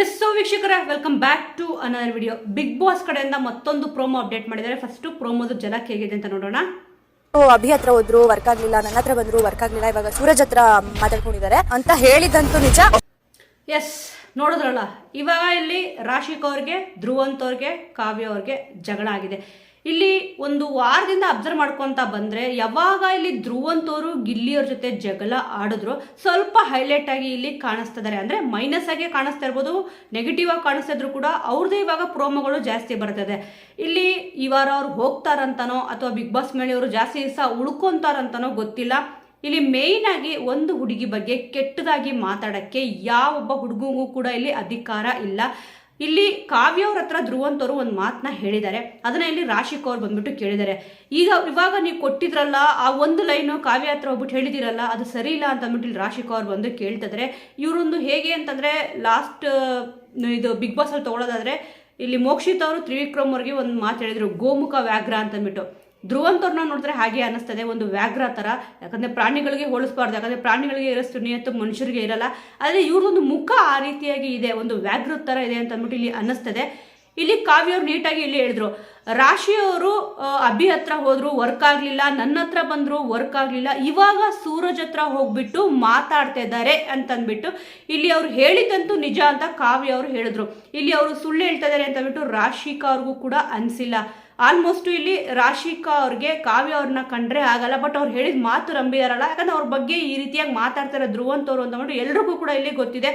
S so ವೀಕ್ಷಕರೇ, welcome back to another video. Bigg Boss ಕಡೆಯಿಂದ ಮತ್ತೊಂದು ಪ್ರೋಮೋ ಅಪ್ಡೇಟ್ ಮಾಡಿದ್ದಾರೆ. ಫಸ್ಟ್ ಪ್ರೋಮೋದು ಜನಕ್ಕೆ ಹೇಗಿದೆ ಅಂತ ನೋಡೋಣ. ಅಭಿ ಹತ್ರ ಹೋದ್ರು, ವರ್ಕ್ ಆಗ್ಲಿಲ್ಲ. ನನ್ನ ಹತ್ರ ಬಂದ್ರು, ವರ್ಕ್ ಆಗ್ಲಿಲ್ಲ. ಇವಾಗ ಸೂರಜ್ ಹತ್ರ ಮಾತಾಡ್ಕೊಂಡಿದ್ದಾರೆ ಅಂತ ಹೇಳಿದಂತೂ ನಿಜ. ಎಸ್, ನೋಡಿದ್ರಲ್ಲ, ಇವಾಗ ಇಲ್ಲಿ ರಾಶಿಕ್ ಅವ್ರಿಗೆ, ಧ್ರುವಂತ್ ಅವ್ರಿಗೆ, ಕಾವ್ಯ ಅವ್ರಿಗೆ ಜಗಳ ಆಗಿದೆ. ಇಲ್ಲಿ ಒಂದು ವಾರದಿಂದ ಅಬ್ಸರ್ವ್ ಮಾಡ್ಕೊತ ಬಂದ್ರೆ ಯಾವಾಗ ಇಲ್ಲಿ ಧ್ರುವಂತ್ ಅವರು ಗಿಲ್ಲಿಯವ್ರ ಜೊತೆ ಜಗಳ ಆಡಿದ್ರು ಸ್ವಲ್ಪ ಹೈಲೈಟ್ ಆಗಿ ಇಲ್ಲಿ ಕಾಣಿಸ್ತಿದ್ದಾರೆ. ಅಂದ್ರೆ ಮೈನಸ್ ಆಗಿ ಕಾಣಿಸ್ತಾ ಇರ್ಬೋದು, ನೆಗೆಟಿವ್ ಆಗಿ ಕಾಣಿಸ್ತಾ ಇದ್ರು ಕೂಡ ಅವ್ರದ್ದು ಇವಾಗ ಪ್ರೋಮೋಗಳು ಜಾಸ್ತಿ ಬರ್ತದೆ. ಇಲ್ಲಿ ಈ ವಾರ ಅವ್ರು ಹೋಗ್ತಾರಂತನೋ ಅಥವಾ ಬಿಗ್ ಬಾಸ್ ಮೇಲೆ ಅವರು ಜಾಸ್ತಿ ದಿವಸ ಉಳ್ಕೊಂತಾರಂತನೋ ಗೊತ್ತಿಲ್ಲ. ಇಲ್ಲಿ ಮೇಯ್ನ್ ಆಗಿ ಒಂದು ಹುಡುಗಿ ಬಗ್ಗೆ ಕೆಟ್ಟದಾಗಿ ಮಾತಾಡಕ್ಕೆ ಯಾವೊಬ್ಬ ಹುಡುಗಿಗೂ ಕೂಡ ಇಲ್ಲಿ ಅಧಿಕಾರ ಇಲ್ಲ. ಇಲ್ಲಿ ಕಾವ್ಯ ಅವ್ರ ಹತ್ರ ಧ್ರುವಂತ್ ಅವರು ಒಂದು ಮಾತನ್ನ ಹೇಳಿದ್ದಾರೆ. ಅದನ್ನ ಇಲ್ಲಿ ರಾಶಿಕ್ ಅವ್ರು ಬಂದ್ಬಿಟ್ಟು ಕೇಳಿದ್ದಾರೆ. ಇವಾಗ ನೀವು ಕೊಟ್ಟಿದ್ರಲ್ಲ ಆ ಒಂದು ಲೈನು ಕಾವ್ಯ ಹತ್ರ ಹೋಗ್ಬಿಟ್ಟು ಹೇಳಿದಿರಲ್ಲ, ಅದು ಸರಿ ಇಲ್ಲ ಅಂತ ಅಂದ್ಬಿಟ್ಟು ಇಲ್ಲಿ ರಾಶಿಕ್ ಅವ್ರು ಬಂದು ಕೇಳ್ತಿದ್ರೆ, ಇವರೊಂದು ಹೇಗೆ ಅಂತಂದ್ರೆ ಲಾಸ್ಟ್ ಇದು ಬಿಗ್ ಬಾಸ್ ಅಲ್ಲಿ ತಗೊಳ್ಳೋದಾದ್ರೆ ಇಲ್ಲಿ ಮೋಕ್ಷಿತ್ ಅವರು ತ್ರಿವಿಕ್ರಮ್ ಅವ್ರಿಗೆ ಒಂದು ಮಾತು ಹೇಳಿದ್ರು, ಗೋಮುಖ ವ್ಯಾಘ್ರ ಅಂತಂದ್ಬಿಟ್ಟು. ಧ್ರುವಂತ್ ಅವ್ರನ್ನ ನೋಡಿದ್ರೆ ಹಾಗೆ ಅನ್ನಿಸ್ತದೆ, ಒಂದು ವ್ಯಾಘ್ರ ಥರ. ಯಾಕಂದರೆ ಪ್ರಾಣಿಗಳಿಗೆ ಹೋಲಿಸ್ಬಾರ್ದು, ಯಾಕಂದರೆ ಪ್ರಾಣಿಗಳಿಗೆ ಇರೋಷ್ಟು ನಿಯತ್ತು ಮನುಷ್ಯರಿಗೆ ಇರಲ್ಲ. ಆದರೆ ಇವ್ರದೊಂದು ಮುಖ ಆ ರೀತಿಯಾಗಿ ಇದೆ, ಒಂದು ವ್ಯಾಘ್ರ ಥರ ಇದೆ ಅಂತ ಅಂದ್ಬಿಟ್ಟು ಇಲ್ಲಿ ಅನ್ನಿಸ್ತದೆ. ಇಲ್ಲಿ ಕಾವ್ಯ ಅವ್ರು ನೀಟಾಗಿ ಇಲ್ಲಿ ಹೇಳಿದ್ರು, ರಾಶಿಯವರು ಅಭಿ ಹತ್ರ ಹೋದ್ರು, ವರ್ಕ್ ಆಗಲಿಲ್ಲ. ನನ್ನ ಹತ್ರ ಬಂದರು, ವರ್ಕ್ ಆಗಲಿಲ್ಲ. ಇವಾಗ ಸೂರಜ್ ಹತ್ರ ಹೋಗ್ಬಿಟ್ಟು ಮಾತಾಡ್ತಾ ಇದ್ದಾರೆ ಅಂತಂದ್ಬಿಟ್ಟು ಇಲ್ಲಿ ಅವ್ರು ಹೇಳಿದಂತೂ ನಿಜ ಅಂತ ಕಾವ್ಯ ಅವರು ಹೇಳಿದ್ರು. ಇಲ್ಲಿ ಅವರು ಸುಳ್ಳು ಹೇಳ್ತಾ ಇದ್ದಾರೆ ಅಂತಂದ್ಬಿಟ್ಟು ರಾಶಿಕಾ ಅವ್ರಿಗೂ ಕೂಡ ಅನಿಸಿಲ್ಲ. ಆಲ್ಮೋಸ್ಟ್ ಇಲ್ಲಿ ರಾಶಿಕಾ ಅವ್ರಿಗೆ ಕಾವ್ಯ ಅವ್ರನ್ನ ಕಂಡ್ರೆ ಆಗಲ್ಲ, ಬಟ್ ಅವ್ರು ಹೇಳಿದ ಮಾತು ನಂಬಿದಾರಲ್ಲ. ಯಾಕಂದ್ರೆ ಅವ್ರ ಬಗ್ಗೆ ಈ ರೀತಿಯಾಗಿ ಮಾತಾಡ್ತಾರೆ ಧ್ರುವಂತ್ ಅವರು ಅಂತಂದ್ಬಿಟ್ಟು ಎಲ್ರಿಗೂ ಕೂಡ ಇಲ್ಲಿ ಗೊತ್ತಿದೆ.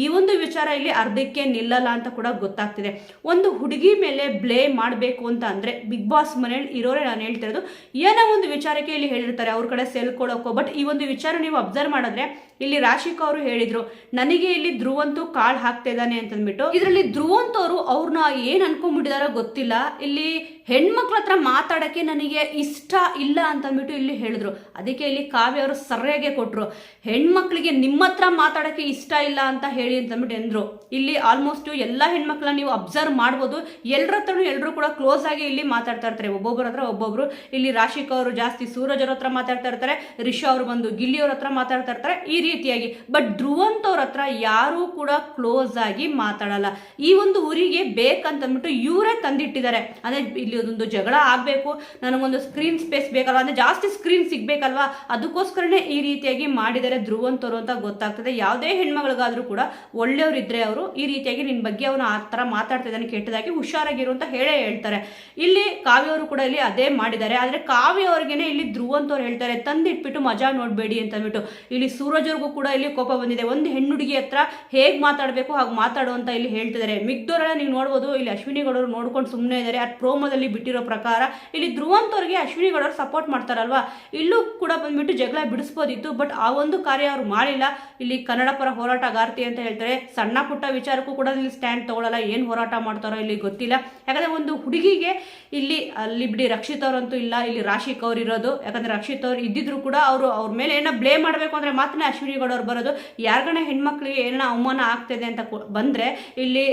ಈ ಒಂದು ವಿಚಾರ ಇಲ್ಲಿ ಅರ್ಧಕ್ಕೆ ನಿಲ್ಲಲ್ಲ ಅಂತ ಕೂಡ ಗೊತ್ತಾಗ್ತಿದೆ. ಒಂದು ಹುಡುಗಿ ಮೇಲೆ ಬ್ಲೇಮ್ ಮಾಡಬೇಕು ಅಂತ ಅಂದರೆ ಬಿಗ್ ಬಾಸ್ ಮನೇಲಿ ಇರೋರೆ ನಾನು ಹೇಳ್ತಿರೋದು, ಏನೋ ಒಂದು ವಿಚಾರಕ್ಕೆ ಇಲ್ಲಿ ಹೇಳಿರ್ತಾರೆ ಅವ್ರ ಕಡೆ ಕೊಡೋಕೋ. ಬಟ್ ಈ ಒಂದು ವಿಚಾರ ನೀವು ಅಬ್ಸರ್ವ್ ಮಾಡಿದ್ರೆ ಇಲ್ಲಿ ರಾಶಿಕಾ ಅವರು ಹೇಳಿದ್ರು, ನನಗೆ ಇಲ್ಲಿ ಧ್ರುವಂತು ಕಾಳು ಹಾಕ್ತಾ ಇದ್ದಾನೆ ಅಂತಂದ್ಬಿಟ್ಟು. ಇದರಲ್ಲಿ ಧ್ರುವಂತ್ ಅವರು ಅವ್ರನ್ನ ಏನು ಅನ್ಕೊಂಡ್ಬಿಟ್ಟಿದಾರೋ ಗೊತ್ತಿಲ್ಲ. ಇಲ್ಲಿ ಹೆಣ್ಮಕ್ಳ ಹತ್ರ ಮಾತಾಡೋಕ್ಕೆ ನನಗೆ ಇಷ್ಟ ಇಲ್ಲ ಅಂತಂದ್ಬಿಟ್ಟು ಇಲ್ಲಿ ಹೇಳಿದ್ರು. ಅದಕ್ಕೆ ಇಲ್ಲಿ ಕಾವ್ಯ ಅವರು ಸರಿಯಾಗೆ ಕೊಟ್ಟರು, ಹೆಣ್ಮಕ್ಳಿಗೆ ನಿಮ್ಮ ಹತ್ರ ಮಾತಾಡೋಕ್ಕೆ ಇಷ್ಟ ಇಲ್ಲ ಅಂತ ಹೇಳಿ ಅಂತಂದ್ಬಿಟ್ಟು ಎಂದ್ರು. ಇಲ್ಲಿ ಆಲ್ಮೋಸ್ಟ್ ಎಲ್ಲ ಹೆಣ್ಮಕ್ಳನ್ನ ನೀವು ಅಬ್ಸರ್ವ್ ಮಾಡ್ಬೋದು, ಎಲ್ಲರ ಹತ್ರನೂ ಎಲ್ಲರೂ ಕೂಡ ಕ್ಲೋಸ್ ಆಗಿ ಇಲ್ಲಿ ಮಾತಾಡ್ತಾ ಇರ್ತಾರೆ, ಒಬ್ಬೊಬ್ಬರ ಹತ್ರ ಒಬ್ಬೊಬ್ರು. ಇಲ್ಲಿ ರಾಶಿಕಾ ಅವರು ಜಾಸ್ತಿ ಸೂರಜ್ ಅವ್ರ ಹತ್ರ ಮಾತಾಡ್ತಾ ಇರ್ತಾರೆ, ರಿಷಾ ಅವರು ಬಂದು ಗಿಲ್ಲಿ ಅವ್ರ ಹತ್ರ ಮಾತಾಡ್ತಾ ಇರ್ತಾರೆ, ಈ ರೀತಿಯಾಗಿ. ಬಟ್ ಧ್ರುವಂತ್ ಅವ್ರ ಹತ್ರ ಯಾರೂ ಕೂಡ ಕ್ಲೋಸ್ ಆಗಿ ಮಾತಾಡಲ್ಲ. ಈ ಒಂದು ಊರಿಗೆ ಬೇಕಂತಂದ್ಬಿಟ್ಟು ಇವರೇ ತಂದಿಟ್ಟಿದ್ದಾರೆ. ಅಂದ್ರೆ ಇಲ್ಲಿ ಒಂದು ಜಗಳ ಆಗ್ಬೇಕು, ನನಗೊಂದು ಸ್ಕ್ರೀನ್ ಸ್ಪೇಸ್ ಬೇಕಲ್ವಾ, ಅಂದ್ರೆ ಜಾಸ್ತಿ ಸ್ಕ್ರೀನ್ ಸಿಗ್ಬೇಕಲ್ವಾ, ಅದಕ್ಕೋಸ್ಕರನೇ ಈ ರೀತಿಯಾಗಿ ಮಾಡಿದ್ದಾರೆ ಧ್ರುವಂತ್ ಅವರು ಅಂತ ಗೊತ್ತಾಗ್ತದೆ. ಯಾವುದೇ ಹೆಣ್ಮಗಳಿಗಾದ್ರೂ ಕೂಡ ಒಳ್ಳೆಯವರಿದ್ರೆ ಅವರು ಈ ರೀತಿಯಾಗಿ ನಿನ್ನ ಬಗ್ಗೆ ಅವನು ಆ ಥರ ಮಾತಾಡ್ತಾ ಇದ್ದಾನೆ ಕೆಟ್ಟದಾಗಿ, ಹುಷಾರಾಗಿರು ಅಂತ ಹೇಳ್ತಾರೆ. ಇಲ್ಲಿ ಕಾವ್ಯ ಅವರು ಕೂಡ ಇಲ್ಲಿ ಅದೇ ಮಾಡಿದ್ದಾರೆ. ಆದರೆ ಕಾವ್ಯ ಅವ್ರಿಗೇನೆ ಇಲ್ಲಿ ಧ್ರುವಂತ್ ಅವ್ರು ಹೇಳ್ತಾರೆ, ತಂದಿಟ್ಬಿಟ್ಟು ಮಜಾ ನೋಡಬೇಡಿ ಅಂತ ಅಂದ್ಬಿಟ್ಟು. ಇಲ್ಲಿ ಸೂರಜ್ ಅವ್ರಿಗೂ ಕೂಡ ಇಲ್ಲಿ ಕೋಪ ಬಂದಿದೆ. ಒಂದು ಹೆಣ್ಣುಡುಗಿ ಹತ್ರ ಹೇಗೆ ಮಾತಾಡಬೇಕು ಹಾಗೆ ಮಾತಾಡು ಅಂತ ಇಲ್ಲಿ ಹೇಳ್ತಿದ್ದಾರೆ. ಮಿಗ್ದವರೆಲ್ಲ ನೀವು ನೋಡ್ಬೋದು, ಇಲ್ಲಿ ಅಶ್ವಿನಿ ಗೌಡರು ನೋಡ್ಕೊಂಡು ಸುಮ್ಮನೆ ಇದ್ದಾರೆ. ಆ ಪ್ರೋಮೋದಲ್ಲಿ ಬಿಟ್ಟಿರೋ ಪ್ರಕಾರ ಇಲ್ಲಿ ಧ್ರುವಂತ್ ಅವ್ರಿಗೆ ಅಶ್ವಿನಿ ಗೌಡರು ಸಪೋರ್ಟ್ ಮಾಡ್ತಾರಲ್ವಾ, ಇಲ್ಲೂ ಕೂಡ ಬಂದ್ಬಿಟ್ಟು ಜಗಳ ಬಿಡಿಸ್ಬೋದಿತ್ತು. ಬಟ್ ಆ ಒಂದು ಕಾರ್ಯ ಅವ್ರು ಮಾಡಿಲ್ಲ. ಇಲ್ಲಿ ಕನ್ನಡ ಪರ ಹೋರಾಟಗಾರ್ತಿ ಅಂತ ಹೇಳ್ತಾರೆ. ಸಣ್ಣ ಪುಟ್ಟ ವಿಚಾರಕ್ಕೂ ಕೂಡ ಇಲ್ಲಿ ಸ್ಟ್ಯಾಂಡ್ ತಗೊಳ್ಳಲ್ಲ. ಏನು ಹೋರಾಟ ಮಾಡ್ತಾರೋ ಇಲ್ಲಿ ಗೊತ್ತಿಲ್ಲ. ಯಾಕಂದ್ರೆ ಒಂದು ಹುಡುಗಿಗೆ ಇಲ್ಲಿ ಅಲ್ಲಿ ಬಿಡಿ ರಕ್ಷಿತ್ ಅವರಂತೂ ಇಲ್ಲ, ಇಲ್ಲಿ ರಾಶಿಕ್ ಅವ್ರು ಇರೋದು. ಯಾಕಂದ್ರೆ ರಕ್ಷಿತ್ ಅವ್ರು ಇದ್ದಿದ್ರು ಕೂಡ ಅವ್ರ ಮೇಲೆ ಏನೋ ಬ್ಲೇಮ್ ಮಾಡಬೇಕು ಅಂದ್ರೆ ಮಾತ್ರ ಅಶ್ವಿನಿ ಗೌಡ ಅವ್ರು ಬರೋದು. ಯಾರ್ಗಣ ಹೆಣ್ಮಕ್ಳಿಗೆ ಏನೋ ಅವಮಾನ ಆಗ್ತಿದೆ ಅಂತ ಬಂದ್ರೆ ಇಲ್ಲಿ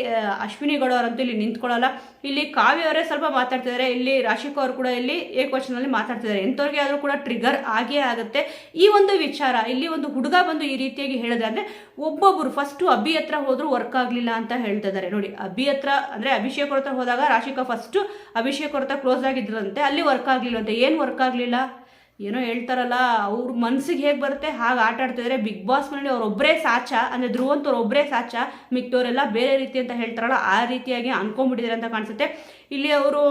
ಅಶ್ವಿನಿ ಗೌಡ ಅವರಂತೂ ಇಲ್ಲಿ ನಿಂತ್ಕೊಳ್ಳಲ್ಲ. ಇಲ್ಲಿ ಕಾವ್ಯ ಅವರೇ ಸ್ವಲ್ಪ ಮಾತಾಡ್ತಿದ್ದಾರೆ, ಇಲ್ಲಿ ರಾಶಿಕ್ ಅವರು ಕೂಡ ಇಲ್ಲಿ ಏಕವಚನದಲ್ಲಿ ಮಾತಾಡ್ತಿದ್ದಾರೆ. ಎಂಥವ್ರಿಗೆ ಆದ್ರೂ ಕೂಡ ಟ್ರಿಗರ್ ಆಗೇ ಆಗುತ್ತೆ ಈ ಒಂದು ವಿಚಾರ. ಇಲ್ಲಿ ಒಂದು ಹುಡುಗ ಬಂದು ಈ ರೀತಿಯಾಗಿ ಹೇಳಿದ್ರೆ ಅಂದ್ರೆ ಒಬ್ಬೊಬ್ರು ಫಸ್ಟ್ ಅಭಿ ಹತ್ರ ಹೋದ್ರು ವರ್ಕ್ ಆಗ್ಲಿಲ್ಲ ಅಂತ ಹೇಳ್ತಿದ್ದಾರೆ. ನೋಡಿ, ಅಭಿ ಹತ್ರ ಅಂದ್ರೆ ಅಭಿಷೇಕ್ ಅವ್ರ ಹತ್ರ ಹೋದಾಗ ರಾಶಿಕಾ ಫಸ್ಟ್ ಅಭಿಷೇಕ್ ಅವ್ರ ಹತ್ರ ಕ್ಲೋಸ್ ಆಗಿದ್ರಂತೆ, ಅಲ್ಲಿ ವರ್ಕ್ ಆಗ್ಲಿಲ್ಲಂತೆ. ಏನು ವರ್ಕ್ ಆಗ್ಲಿಲ್ಲ ಏನೋ ಹೇಳ್ತಾರಲ್ಲ, ಅವ್ರ ಮನ್ಸಿಗೆ ಹೇಗೆ ಬರುತ್ತೆ ಹಾಗೆ ಆಟ ಆಡ್ತಿದ್ದಾರೆ. ಬಿಗ್ ಬಾಸ್ ಮನೇಲಿ ಅವರೊಬ್ಬರೇ ಸಾಚ, ಅಂದರೆ ಧ್ರುವಂತ್ ಅವರೊಬ್ಬರೇ ಸಾಚ, ಮಿಕ್ತವರೆಲ್ಲ ಬೇರೆ ರೀತಿ ಅಂತ ಹೇಳ್ತಾರಲ್ಲ ಆ ರೀತಿಯಾಗಿ ಅನ್ಕೊಂಡ್ಬಿಟ್ಟಿದ್ದಾರೆ ಅಂತ ಕಾಣಿಸುತ್ತೆ. ಇಲ್ಲಿ ಅವರು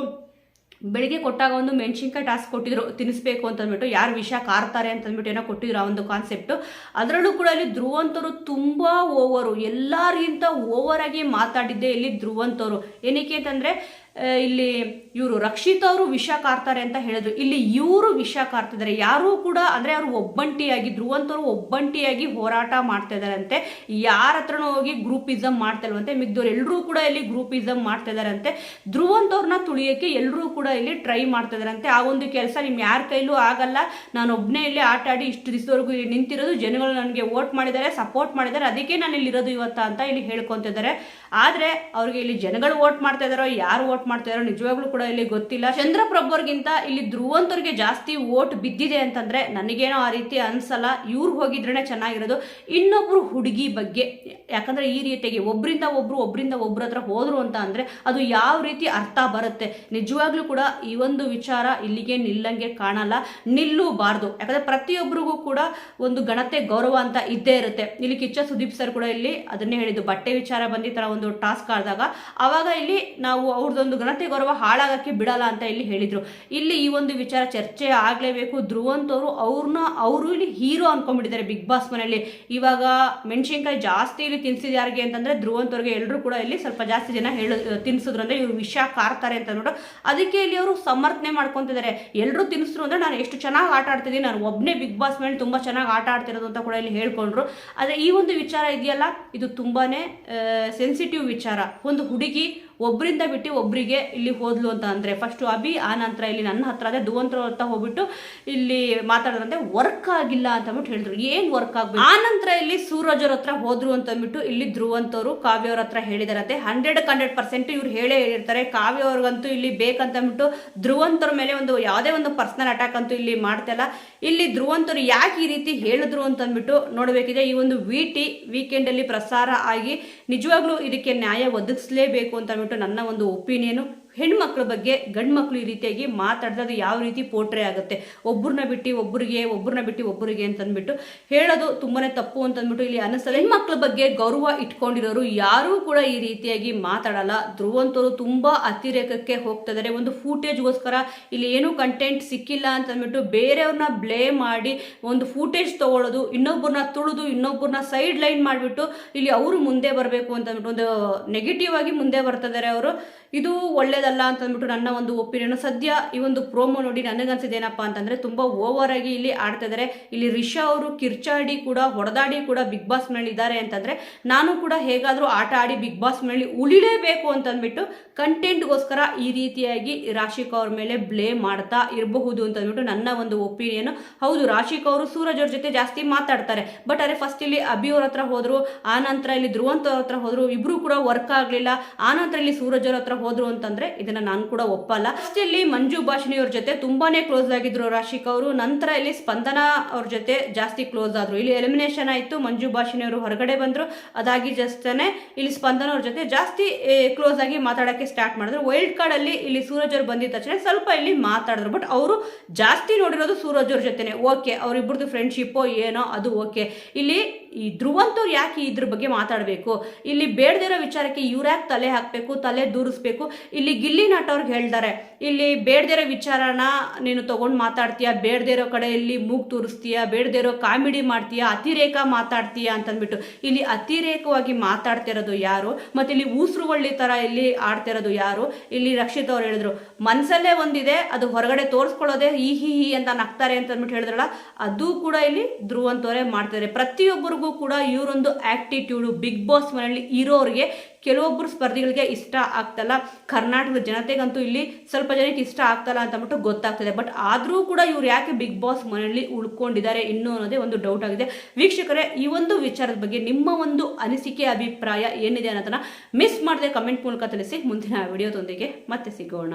ಬೆಳಿಗ್ಗೆ ಕೊಟ್ಟಾಗ ಒಂದು ಮೆಣಸಿನ್ಕಾಯಿ ಟಾಸ್ಕ್ ಕೊಟ್ಟಿದ್ರು, ತಿನ್ನಿಸ್ಬೇಕು ಅಂತಂದ್ಬಿಟ್ಟು, ಯಾರು ವಿಷ ಕಾರ್ತಾರೆ ಅಂತಂದ್ಬಿಟ್ಟು ಏನೋ ಕೊಟ್ಟಿದ್ರು ಆ ಒಂದು ಕಾನ್ಸೆಪ್ಟು. ಅದರಲ್ಲೂ ಕೂಡ ಇಲ್ಲಿ ಧ್ರುವಂತ್ ಅವರು ತುಂಬ ಓವರು, ಎಲ್ಲರಿಗಿಂತ ಓವರ್ ಆಗಿ ಮಾತಾಡಿದ್ದೆ ಇಲ್ಲಿ ಧ್ರುವಂತ್ ಅವರು. ಏನಕ್ಕೆ ಅಂತಂದರೆ ಇಲ್ಲಿ ಇವರು ರಕ್ಷಿತ್ ಅವರು ವಿಷ ಕಾರ್ತಾರೆ ಅಂತ ಹೇಳಿದ್ರು, ಇಲ್ಲಿ ಇವರು ವಿಷ ಕಾರ್ತಿದ್ದಾರೆ. ಯಾರೂ ಕೂಡ ಅಂದರೆ ಅವರು ಒಬ್ಬಂಟಿಯಾಗಿ ಧ್ರುವಂತ್ ಅವರು ಒಬ್ಬಂಟಿಯಾಗಿ ಹೋರಾಟ ಮಾಡ್ತಾ ಇದ್ದಾರಂತೆ. ಯಾರ ಹತ್ರನೂ ಹೋಗಿ ಗ್ರೂಪಿಸಮ್ ಮಾಡ್ತಾ ಇಲ್ವಂತೆ, ಮಿಗ್ದವ್ರು ಎಲ್ಲರೂ ಕೂಡ ಇಲ್ಲಿ ಗ್ರೂಪಿಸಮ್ ಮಾಡ್ತಾ ಇದ್ದಾರಂತೆ. ಧ್ರುವಂತ್ ಅವ್ರನ್ನ ತುಳಿಯೋಕ್ಕೆ ಎಲ್ಲರೂ ಕೂಡ ಇಲ್ಲಿ ಟ್ರೈ ಮಾಡ್ತಾ ಇದ್ದಾರಂತೆ. ಆ ಒಂದು ಕೆಲಸ ನಿಮ್ಮ ಯಾರ ಕೈಲೂ ಆಗಲ್ಲ, ನಾನು ಒಬ್ಬನೇ ಇಲ್ಲಿ ಆಟ ಆಡಿ ಇಷ್ಟು ದಿವಸದವರೆಗೂ ಇಲ್ಲಿ ನಿಂತಿರೋದು, ಜನಗಳು ನನಗೆ ವೋಟ್ ಮಾಡಿದ್ದಾರೆ, ಸಪೋರ್ಟ್ ಮಾಡಿದ್ದಾರೆ, ಅದಕ್ಕೆ ನಾನು ಇಲ್ಲಿರೋದು ಇವತ್ತ ಅಂತ ಇಲ್ಲಿ ಹೇಳ್ಕೊತಿದ್ದಾರೆ. ಆದರೆ ಅವ್ರಿಗೆ ಇಲ್ಲಿ ಜನಗಳು ವೋಟ್ ಮಾಡ್ತಾ ಇದ್ದಾರೋ ಯಾರು ವೋಟ್ ಸಪೋರ್ಟ್ ಮಾಡ್ತಿದಾರೋ ನಿಜವಾಗ್ಲೂ ಕೂಡ ಇಲ್ಲಿ ಗೊತ್ತಿಲ್ಲ. ಚಂದ್ರಪ್ರಭು ಅವ್ರಿಗಿಂತ ಇಲ್ಲಿ ಧ್ರುವಂತವ್ರಿಗೆ ಜಾಸ್ತಿ ವೋಟ್ ಬಿದ್ದಿದೆ ಅಂತಂದ್ರೆ ನನಗೇನೋ ಆ ರೀತಿ ಅನ್ಸಲ್ಲ. ಇವ್ರು ಹೋಗಿದ್ರೇನೆ ಚೆನ್ನಾಗಿರೋದು. ಇನ್ನೊಬ್ರು ಹುಡುಗಿ ಬಗ್ಗೆ, ಯಾಕಂದ್ರೆ ಈ ರೀತಿಯಾಗಿ ಒಬ್ರಿಂದ ಒಬ್ರ ಹತ್ರ ಹೋದ್ರು ಅಂತ ಅಂದ್ರೆ ಅದು ಯಾವ ರೀತಿ ಅರ್ಥ ಬರುತ್ತೆ. ನಿಜವಾಗ್ಲೂ ಕೂಡ ಈ ಒಂದು ವಿಚಾರ ಇಲ್ಲಿಗೆ ನಿಲ್ಲಂಗೆ ಕಾಣಲ್ಲ, ನಿಲ್ಲೂಬಾರ್ದು. ಯಾಕಂದ್ರೆ ಪ್ರತಿಯೊಬ್ಬರಿಗೂ ಕೂಡ ಒಂದು ಘನತೆ ಗೌರವ ಅಂತ ಇದ್ದೇ ಇರುತ್ತೆ. ಇಲ್ಲಿ ಕಿಚ್ಚ ಸುದೀಪ್ ಸರ್ ಕೂಡ ಇಲ್ಲಿ ಅದನ್ನೇ ಹೇಳಿದ್ದು, ಬಟ್ಟೆ ವಿಚಾರ ಬಂದಿತ್ತರ ಒಂದು ಟಾಸ್ಕ್ ಆದಾಗ ಅವಾಗ ಇಲ್ಲಿ ನಾವು ಅವ್ರದ್ದೊಂದು ಘನತೆ ಗೌರವ ಹಾಳಾಗಕ್ಕೆ ಬಿಡಲ್ಲ ಅಂತ ಇಲ್ಲಿ ಹೇಳಿದ್ರು. ಇಲ್ಲಿ ಈ ಒಂದು ವಿಚಾರ ಚರ್ಚೆ ಆಗ್ಲೇಬೇಕು. ಧ್ರುವಂತವ್ರು ಅವರು ಇಲ್ಲಿ ಹೀರೋ ಅನ್ಕೊಂಡ್ಬಿಟ್ಟಿದ್ದಾರೆ ಬಿಗ್ ಬಾಸ್ ಮನೆಯಲ್ಲಿ. ಇವಾಗ ಮೆಣಸಿನ್ಕಾಯಿ ಜಾಸ್ತಿ ಇಲ್ಲಿ ತಿನ್ಸಿದ ಯಾರಿಗೆ ಅಂತಂದ್ರೆ ಧ್ರುವಂತವ್ರಿಗೆ. ಎಲ್ಲರೂ ಕೂಡ ಇಲ್ಲಿ ಸ್ವಲ್ಪ ಜಾಸ್ತಿ ಜನ ತಿನ್ಸಿದ್ರು ಅಂದ್ರೆ ಇವ್ರು ವಿಷ ಕಾರ್ತಾರೆ ಅಂತ ನೋಡು. ಅದಕ್ಕೆ ಇಲ್ಲಿ ಅವರು ಸಮರ್ಥನೆ ಮಾಡ್ಕೊಂತಿದ್ದಾರೆ. ಎಲ್ಲರೂ ತಿನ್ಸಿದ್ರು ಅಂದ್ರೆ ನಾನು ಎಷ್ಟು ಚೆನ್ನಾಗಿ ಆಟ ಆಡ್ತಿದ್ದೀನಿ, ನಾನು ಒಬ್ಬನೇ ಬಿಗ್ ಬಾಸ್ ಮೇಲೆ ತುಂಬಾ ಚೆನ್ನಾಗಿ ಆಟ ಆಡ್ತಿರೋದು ಅಂತ ಕೂಡ ಇಲ್ಲಿ ಹೇಳ್ಕೊಂಡ್ರು. ಆದ್ರೆ ಈ ಒಂದು ವಿಚಾರ ಇದೆಯಲ್ಲ, ಇದು ತುಂಬಾನೇ ಸೆನ್ಸಿಟಿವ್ ವಿಚಾರ. ಒಂದು ಹುಡುಗಿ ಒಬ್ಬರಿಂದ ಬಿಟ್ಟು ಒಬ್ಬರಿಗೆ ಇಲ್ಲಿ ಹೋದ್ಲು ಅಂತ ಅಂದ್ರೆ ಫಸ್ಟ್ ಅಭಿ, ಆ ನಂತರ ಇಲ್ಲಿ ನನ್ನ ಹತ್ರ ಅದೇ ಧ್ರುವಂತರ ಹತ್ರ ಹೋಗ್ಬಿಟ್ಟು ಇಲ್ಲಿ ಮಾತಾಡೋದಂತೆ ವರ್ಕ್ ಆಗಿಲ್ಲ ಅಂತ ಅಂದ್ಬಿಟ್ಟು ಹೇಳಿದ್ರು. ಏನ್ ವರ್ಕ್ ಆಗ್ಬೇಕು? ಆ ನಂತರ ಇಲ್ಲಿ ಸೂರಜ್ ಅವ್ರ ಹತ್ರ ಹೋದ್ರು ಅಂತ ಅಂದ್ಬಿಟ್ಟು ಇಲ್ಲಿ ಧ್ರುವಂತವ್ರು ಕಾವ್ಯ ಅವ್ರ ಹತ್ರ ಹೇಳಿದಾರಂತೆ. 100% ಇವ್ರು ಹೇಳೇ ಹೇಳಿರ್ತಾರೆ. ಕಾವ್ಯ ಅವ್ರಿಗಂತೂ ಇಲ್ಲಿ ಬೇಕಂತ ಅಂದ್ಬಿಟ್ಟು ಧ್ರುವಂತವ್ರ ಮೇಲೆ ಒಂದು ಯಾವುದೇ ಒಂದು ಪರ್ಸನಲ್ ಅಟ್ಯಾಕ್ ಅಂತೂ ಇಲ್ಲಿ ಮಾಡ್ತಿಲ್ಲ. ಇಲ್ಲಿ ಧ್ರುವಂತವ್ರು ಯಾಕೆ ಈ ರೀತಿ ಹೇಳಿದ್ರು ಅಂತ ಅಂದ್ಬಿಟ್ಟು ನೋಡಬೇಕಿದೆ. ಈ ಒಂದು ವೀಕೆಂಡ್ ಅಲ್ಲಿ ಪ್ರಸಾರ ಆಗಿ ನಿಜವಾಗ್ಲೂ ಇದಕ್ಕೆ ನ್ಯಾಯ ಒದಗಿಸಲೇಬೇಕು ಅಂತ ಅಂದ್ಬಿಟ್ಟು ನನ್ನ ಒಂದು ಒಪಿನಿಯನು. ಹೆಣ್ಮಕ್ಳ ಬಗ್ಗೆ ಗಂಡು ಮಕ್ಳು ಈ ರೀತಿಯಾಗಿ ಮಾತಾಡಿದ್ರೆ ಯಾವ ರೀತಿ ಪೋಟ್ರೆ ಆಗುತ್ತೆ. ಒಬ್ಬರನ್ನ ಬಿಟ್ಟು ಒಬ್ಬರಿಗೆ ಅಂತಂದ್ಬಿಟ್ಟು ಹೇಳೋದು ತುಂಬಾನೇ ತಪ್ಪು ಅಂತಂದ್ಬಿಟ್ಟು ಇಲ್ಲಿ ಅನಿಸ್ತದೆ. ಹೆಣ್ಮಕ್ಳ ಬಗ್ಗೆ ಗೌರವ ಇಟ್ಕೊಂಡಿರೋರು ಯಾರೂ ಕೂಡ ಈ ರೀತಿಯಾಗಿ ಮಾತಾಡಲ್ಲ. ಧ್ರುವಂತವ್ರು ತುಂಬಾ ಅತಿರೇಕಕ್ಕೆ ಹೋಗ್ತಾ ಇದ್ದಾರೆ. ಒಂದು ಫೂಟೇಜ್ಗೋಸ್ಕರ ಇಲ್ಲಿ ಏನೂ ಕಂಟೆಂಟ್ ಸಿಕ್ಕಿಲ್ಲ ಅಂತಂದ್ಬಿಟ್ಟು ಬೇರೆಯವ್ರನ್ನ ಬ್ಲೇಮ್ ಮಾಡಿ ಒಂದು ಫೂಟೇಜ್ ತಗೊಳ್ಳೋದು, ಇನ್ನೊಬ್ಬರನ್ನ ತುಳಿದು ಇನ್ನೊಬ್ಬರನ್ನ ಸೈಡ್ ಲೈನ್ ಮಾಡಿಬಿಟ್ಟು ಇಲ್ಲಿ ಅವರು ಮುಂದೆ ಬರಬೇಕು ಅಂತಂದ್ಬಿಟ್ಟು ಒಂದು ನೆಗೆಟಿವ್ ಆಗಿ ಮುಂದೆ ಬರ್ತಿದ್ದಾರೆ ಅವರು. ಇದು ಒಳ್ಳೇದಲ್ಲ ಅಂತಂದ್ಬಿಟ್ಟು ನನ್ನ ಒಂದು ಒಪಿನಿಯನ್. ಸದ್ಯ ಈ ಒಂದು ಪ್ರೋಮೋ ನೋಡಿ ನನಗನ್ಸಿದ್ದೇನಪ್ಪ ಅಂತಂದ್ರೆ ತುಂಬಾ ಓವರ್ ಆಗಿ ಇಲ್ಲಿ ಆಡ್ತಾ ಇದ್ದಾರೆ. ಇಲ್ಲಿ ರಿಷಾ ಅವರು ಕಿರ್ಚಾಡಿ ಕೂಡ ಹೊಡೆದಾಡಿ ಕೂಡ ಬಿಗ್ ಬಾಸ್ ಮೇಲೆ ಇದ್ದಾರೆ ಅಂತಂದ್ರೆ ನಾನು ಕೂಡ ಹೇಗಾದ್ರೂ ಆಟ ಆಡಿ ಬಿಗ್ ಬಾಸ್ ಮೇಲೆ ಉಳಿಲೇಬೇಕು ಅಂತಂದ್ಬಿಟ್ಟು ಕಂಟೆಂಟ್ಗೋಸ್ಕರ ಈ ರೀತಿಯಾಗಿ ರಾಶಿಕಾ ಅವ್ರ ಮೇಲೆ ಬ್ಲೇಮ್ ಮಾಡ್ತಾ ಇರಬಹುದು ಅಂತಂದ್ಬಿಟ್ಟು ನನ್ನ ಒಂದು ಒಪಿನಿಯನ್. ಹೌದು, ರಾಶಿಕಾ ಅವರು ಸೂರಜ್ ಅವ್ರ ಜೊತೆ ಜಾಸ್ತಿ ಮಾತಾಡ್ತಾರೆ. ಬಟ್ ಅದೇ ಫಸ್ಟ್ ಇಲ್ಲಿ ಅಭಿ ಅವ್ರ ಹತ್ರ ಹೋದ್ರು, ಆ ನಂತರ ಇಲ್ಲಿ ಧ್ರುವಂತ ಅವ್ರ ಹತ್ರ ಹೋದ್ರು, ಇಬ್ರು ಕೂಡ ವರ್ಕ್ ಆಗ್ಲಿಲ್ಲ. ಆ ನಂತರ ಇಲ್ಲಿ ಸೂರಜ್ ಅವ್ರ ಹತ್ರ ಹೋದ್ರು ಅಂತಂದ್ರೆ ಇದನ್ನ ನಾನು ಕೂಡ ಒಪ್ಪಲ್ಲ. ಫಸ್ಟ್ ಇಲ್ಲಿ ಮಂಜು ಭಾಷಿಣಿ ಅವ್ರ ಜೊತೆ ತುಂಬಾನೇ ಕ್ಲೋಸ್ ಆಗಿದ್ರು ರಾಶಿಕಾ ಅವರು. ನಂತರ ಇಲ್ಲಿ ಸ್ಪಂದನಾ ಅವ್ರ ಜೊತೆ ಜಾಸ್ತಿ ಕ್ಲೋಸ್ ಆದ್ರು. ಇಲ್ಲಿ ಎಲಿಮಿನೇಷನ್ ಆಯ್ತು, ಮಂಜು ಭಾಷಿಣಿ ಅವರು ಹೊರಗಡೆ ಬಂದ್ರು. ಅದಾಗಿ ಜಸ್ಟನೆ ಇಲ್ಲಿ ಸ್ಪಂದನಾ ಅವ್ರ ಜೊತೆ ಜಾಸ್ತಿ ಕ್ಲೋಸ್ ಆಗಿ ಮಾತಾಡಕ್ಕೆ ಸ್ಟಾರ್ಟ್ ಮಾಡಿದ್ರು. ವೈಲ್ಡ್ ಕಾರ್ಡ್ ಅಲ್ಲಿ ಇಲ್ಲಿ ಸೂರಜ್ ಅವ್ರು ಬಂದಿದ ತಕ್ಷಣ ಸ್ವಲ್ಪ ಇಲ್ಲಿ ಮಾತಾಡಿದ್ರು. ಬಟ್ ಅವರು ಜಾಸ್ತಿ ನೋಡಿರೋದು ಸೂರಜ್ ಅವ್ರ ಜೊತೆನೆ. ಓಕೆ, ಅವ್ರಿಬ್ರದ್ದು ಫ್ರೆಂಡ್ಶಿಪ್ ಏನೋ ಅದು ಓಕೆ. ಇಲ್ಲಿ ಈ ಧ್ರುವಂತವ್ರು ಯಾಕೆ ಇದ್ರ ಬಗ್ಗೆ ಮಾತಾಡಬೇಕು? ಇಲ್ಲಿ ಬೇಡದಿರೋ ವಿಚಾರಕ್ಕೆ ಇವ್ರು ಯಾಕೆ ತಲೆ ಹಾಕಬೇಕು, ತಲೆ ದೂರಿಸ್ಬೇಕು? ಇಲ್ಲಿ ಗಿಲ್ಲಿ ನಟ ಅವ್ರಿಗೆ ಹೇಳ್ತಾರೆ, ಇಲ್ಲಿ ಬೇಡದಿರೋ ವಿಚಾರನ ನೀನು ತಗೊಂಡು ಮಾತಾಡ್ತೀಯಾ, ಬೇಡದಿರೋ ಕಡೆಯಲ್ಲಿ ಮೂಗ್ ತೋರಿಸ್ತೀಯಾ, ಬೇಡದಿರೋ ಕಾಮಿಡಿ ಮಾಡ್ತೀಯಾ, ಅತಿರೇಕ ಮಾತಾಡ್ತೀಯಾ ಅಂತಂದ್ಬಿಟ್ಟು. ಇಲ್ಲಿ ಅತಿರೇಕವಾಗಿ ಮಾತಾಡ್ತಿರೋದು ಯಾರು? ಮತ್ತೆ ಇಲ್ಲಿ ಊಸರುವಳ್ಳಿ ತರ ಇಲ್ಲಿ ಆಡ್ತಿರೋದು ಯಾರು? ಇಲ್ಲಿ ರಕ್ಷಿತ್ ಅವ್ರು ಹೇಳಿದ್ರು, ಮನ್ಸಲ್ಲೇ ಒಂದಿದೆ, ಅದು ಹೊರಗಡೆ ತೋರಿಸ್ಕೊಳ್ಳೋದೆ ಈ ಹಿ ಅಂತ ನಗ್ತಾರೆ ಅಂತ ಅಂದ್ಬಿಟ್ಟು ಹೇಳಿದ್ರಲ್ಲ, ಅದು ಕೂಡ ಇಲ್ಲಿ ಧ್ರುವಂತವರೇ ಮಾಡ್ತಾರೆ. ಪ್ರತಿಯೊಬ್ಬರಿಗೂ ಕೂಡ ಇವರೊಂದು ಆಕ್ಟಿಟ್ಯೂಡ್ ಬಿಗ್ ಬಾಸ್ ಮನೆಯಲ್ಲಿ ಇರೋರಿಗೆ ಕೆಲವೊಬ್ಬರು ಸ್ಪರ್ಧಿಗಳಿಗೆ ಇಷ್ಟ ಆಗ್ತಲ್ಲ. ಕರ್ನಾಟಕದ ಜನತೆಗಂತೂ ಇಲ್ಲಿ ಸ್ವಲ್ಪ ಜನಕ್ಕೆ ಇಷ್ಟ ಆಗ್ತಲ್ಲ ಅಂತ ಅಂದ್ಬಿಟ್ಟು ಗೊತ್ತಾಗ್ತದೆ. ಬಟ್ ಆದರೂ ಕೂಡ ಇವ್ರು ಯಾಕೆ ಬಿಗ್ ಬಾಸ್ ಮನೆಯಲ್ಲಿ ಉಳ್ಕೊಂಡಿದ್ದಾರೆ ಇನ್ನೂ ಅನ್ನೋದೇ ಒಂದು ಡೌಟ್ ಆಗಿದೆ. ವೀಕ್ಷಕರೇ, ಈ ಒಂದು ವಿಚಾರದ ಬಗ್ಗೆ ನಿಮ್ಮ ಒಂದು ಅನಿಸಿಕೆ ಅಭಿಪ್ರಾಯ ಏನಿದೆ ಅನ್ನೋದನ್ನ ಮಿಸ್ ಮಾಡದೆ ಕಮೆಂಟ್ ಮೂಲಕ ತಿಳಿಸಿ. ಮುಂದಿನ ವಿಡಿಯೋದೊಂದಿಗೆ ಮತ್ತೆ ಸಿಗೋಣ.